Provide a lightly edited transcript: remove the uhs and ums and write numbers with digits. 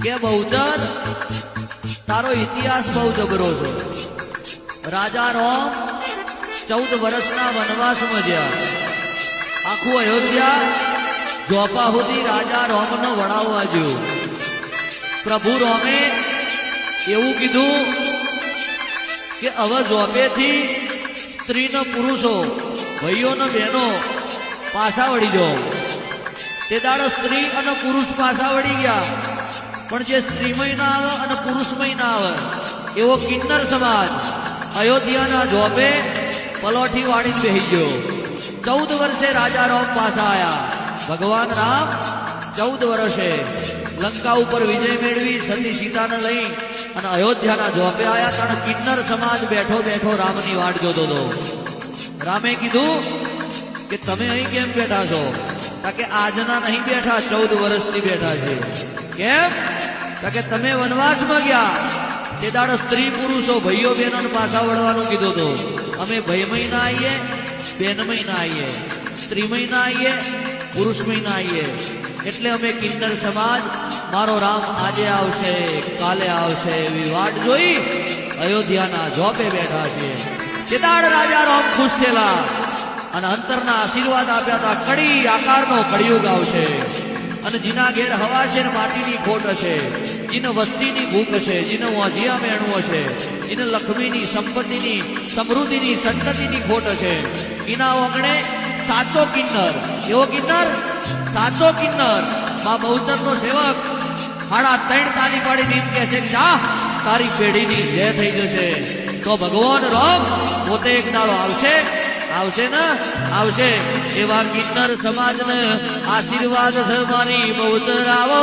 કે બહુચર તારો ઇતિહાસ બહુ જબરો છે. રાજા રામ 14 વર્ષના વનવાસમાં ગયા. આખું અયોધ્યા જોપા સુધી રાજા રામને વડાવવા જોયું. પ્રભુ રામે એવું કીધું કે હવે જોપેથી સ્ત્રી ને પુરુષો ભાઈઓ ને બહેનો પાછા વળી જાઓ. તે દાડો સ્ત્રી અને પુરુષ પાછા વળી ગયા, પણ જે સ્ત્રીમય ના આવે અને પુરુષમય ના આવે એવો કિન્નર સમાજ અયોધ્યાના જોપે પલોઠી વાળીને બેહી ગયો. 14 વર્ષે રાજા રામ પાછા આયા. ભગવાન રામ 14 વર્ષે લંકા ઉપર વિજય મેળવી સતી સીતાને લઈ અને અયોધ્યાના જોપે આયા. કારણ કિન્નર સમાજ બેઠો બેઠો રામની વાટ જોતો હતો. રામે કીધું કે તમે અહીં કેમ બેઠા છો? કે આજના નહીં બેઠા, 14 વર્ષથી બેઠા છે. કેમ? કે તમે વનવાસમાં ગયા તે દાડો સ્ત્રી પુરુષો ભાઈઓ બહેનો પાછા વળવાનું કીધું હતું. અમે ભાઈમય ના આવીએ, બેનમય ના આવીએ, સ્ત્રીમય ના આવીએ, પુરુષમય ના આવીએ. એટલે અમે કિન્નર સમાજ મારો રામ આજે આવશે કાલે આવશે એવી વાટ જોઈ અયોધ્યાના જોપે બેઠા છીએ. તે દાડ રાજા રામ ખુશ થયેલા અને અંતરના આશીર્વાદ આપ્યા હતા. કડી આકારનો કળિયુગ આવશે અને જીના ઘેર હવા છે ને માટીની ખોટ હશે, જીને વસ્તીની ભૂખ હશે, જીને વાંધિયા મેણું હશે, જીને લક્ષ્મીની સંપત્તિની સમૃદ્ધિની સંતતિની ખોટ હશે, એના ઓગણે સાચો કિન્નર. એવો કિન્નર, સાચો કિન્નર મા બહુચરનો સેવક 3.5 તાલી પાડીને એમ કહે છે કે જા તારી પેઢીની જય થઈ જશે. તો ભગવાન રામ પોતે એક દાડો આવશે, આવશે ને આવશે. એવા કિન્નર સમાજને આશીર્વાદ છે મારી બહુચર આવો.